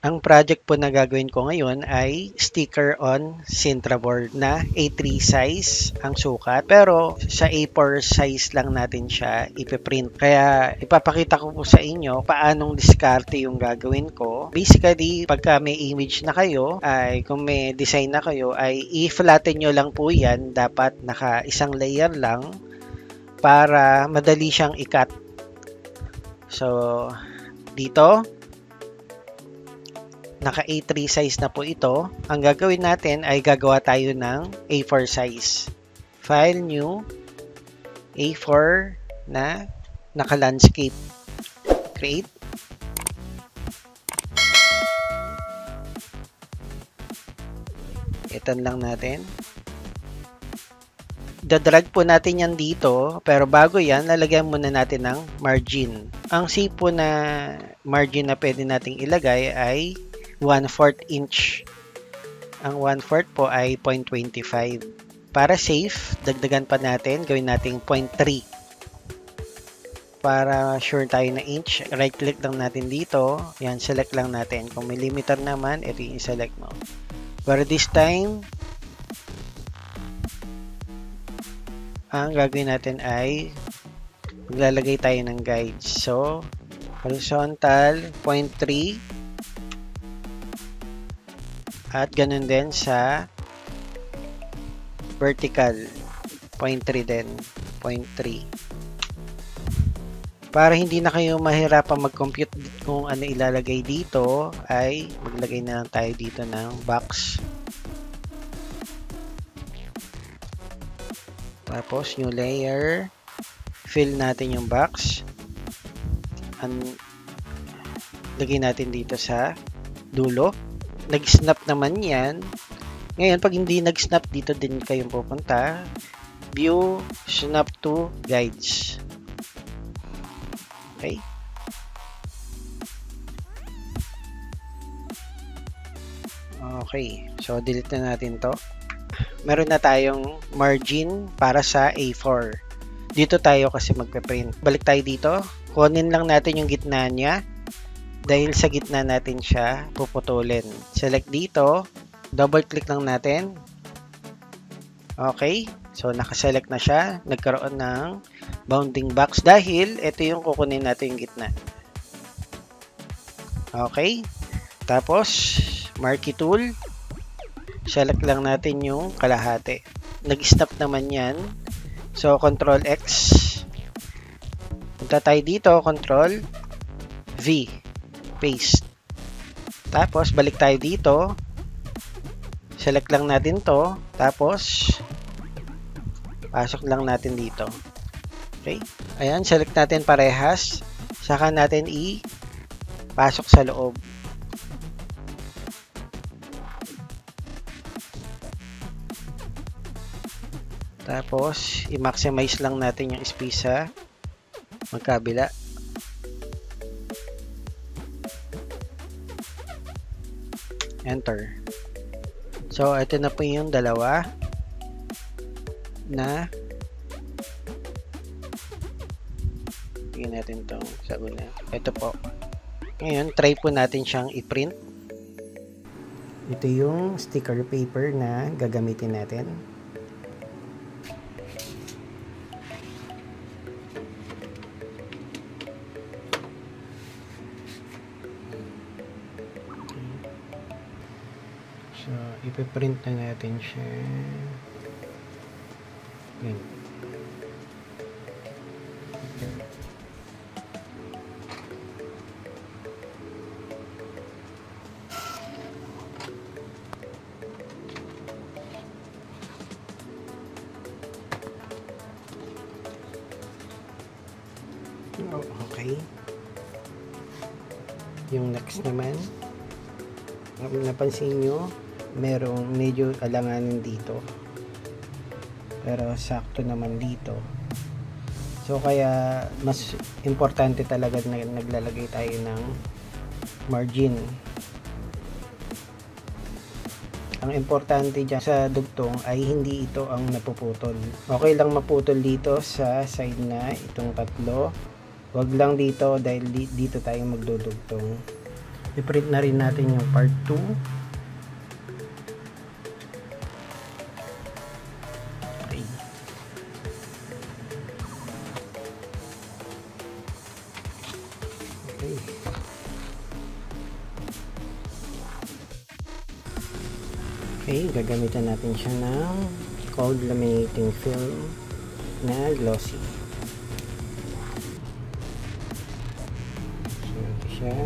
Ang project po na gagawin ko ngayon ay sticker on Sintra board na A3 size ang sukat. Pero sa A4 size lang natin siya ipiprint. Kaya ipapakita ko po sa inyo paanong diskarte yung gagawin ko. Basically, pagka may image na kayo, ay kung may design na kayo, ay i-flatten nyo lang po yan. Dapat naka isang layer lang para madali siyang i-cut. So, dito, naka A3 size na po ito. Ang gagawin natin ay gagawa tayo ng A4 size. File, new, A4 na naka-landscape. Create. Itan lang natin. Dadrag po natin yan dito, pero bago yan, lalagyan muna natin ng margin. Ang shape po na margin na pwede nating ilagay ay 1/4 inch. Ang 1/4 po ay 0.25. Para safe, dagdagan pa natin, gawin nating 0.3. Para sure tayo na inch, right click lang natin dito. Yan, select lang natin. Kung may limiter naman, ito yung select mo. Pero this time, ang gagawin natin ay maglalagay tayo ng guides. So, horizontal, 0.3. At ganun din sa vertical, 0.3 din, 0.3. Para hindi na kayo mahirapan mag-compute kung ano ilalagay dito, ay maglagay na lang tayo dito ng box. Tapos, new layer, fill natin yung box. Lagay natin dito sa dulo. Nag-snap naman yan. Ngayon, pag hindi nag-snap, dito din kayong pupunta. View, snap to guides. Okay. Okay. So, delete na natin to. Meron na tayong margin para sa A4. Dito tayo kasi magpe-print. Balik tayo dito. Kunin lang natin yung gitna niya. Dahil sa gitna natin siya puputulin. Select dito. Double click lang natin. Okay. So, nakaselect na siya. Nagkaroon ng bounding box dahil ito yung kukunin natin yung gitna. Okay. Tapos, marquee tool. Select lang natin yung kalahati. Nag-snap naman yan. So, Control X. Punta tayo dito. Control V. Paste. Tapos, balik tayo dito. Select lang natin to. Tapos, pasok lang natin dito. Okay? Ayan, select natin parehas. Saka natin pasok sa loob. Tapos, i-maximize lang natin yung space sa magkabila. Enter. So, ito na po yung dalawa na tingnan natin itong sa una. Ito po. Ngayon, try po natin siyang i-print. Ito yung sticker paper na gagamitin natin. So, ipiprint na natin siya. Print. Oh, okay. Yung next naman, napansin nyo, merong medyo alanganin dito. Pero sakto naman dito. So, kaya mas importante talaga na naglalagay tayo ng margin. Ang importante dyan sa dugtong ay hindi ito ang napuputol. Okay lang maputol dito sa side na itong tatlo. Wag lang dito dahil dito tayo magdudugtong. I-print na rin natin yung part 2. Okay. Okay. Okay, gagamitan natin siya ng cold laminating film na glossy. So, ito siya.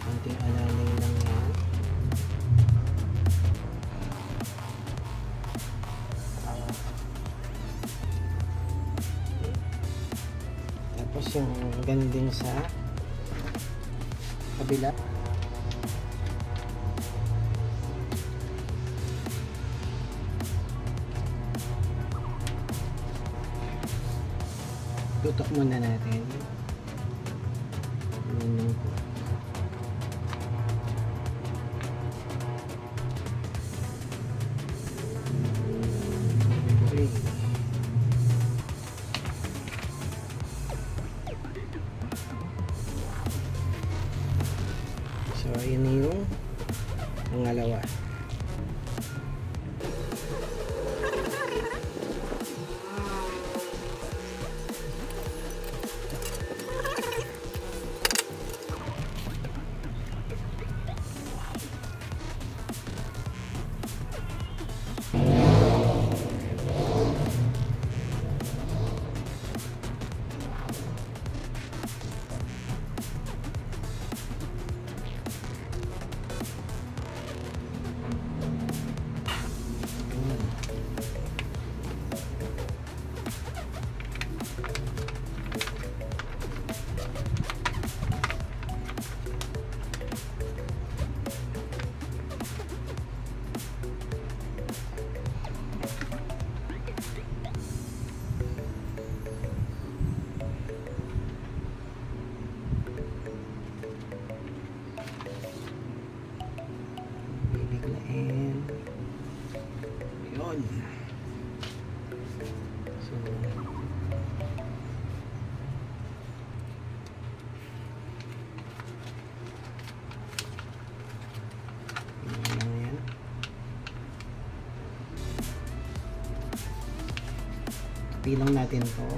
Konting alalay lang yan. Tapos yung ganun din sa kabila. Tutok muna natin. Ayan lang po. Okay. So, ayan na yung pangalawa. Bibiglain. Yun. So, yan. Pilang natin to.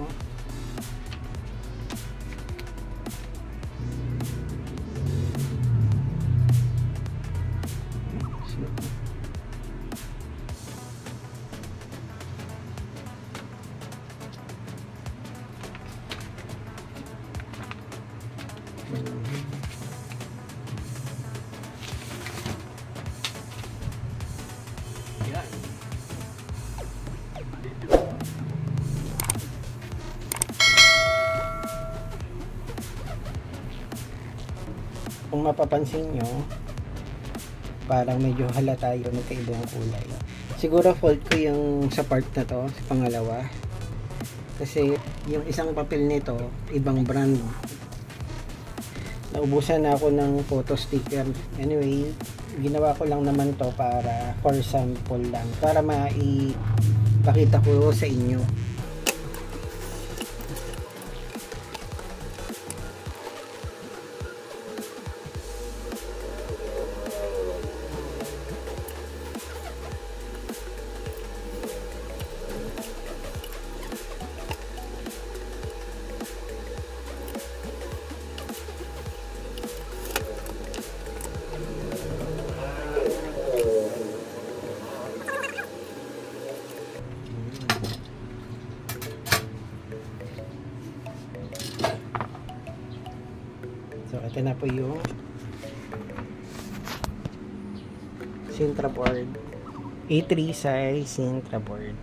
Yan. Kung mapapansin nyo, parang medyo halata yung magkaibang kulay. Siguro fault ko yung sa part na to, sa pangalawa. Kasi yung isang papel nito, ibang brand. Naubusan na ako ng photo sticker. Anyway, ginawa ko lang naman to para for sample lang. Para maipakita ko sa inyo. So, ito na po yung Sintra board. A3 size Sintra board.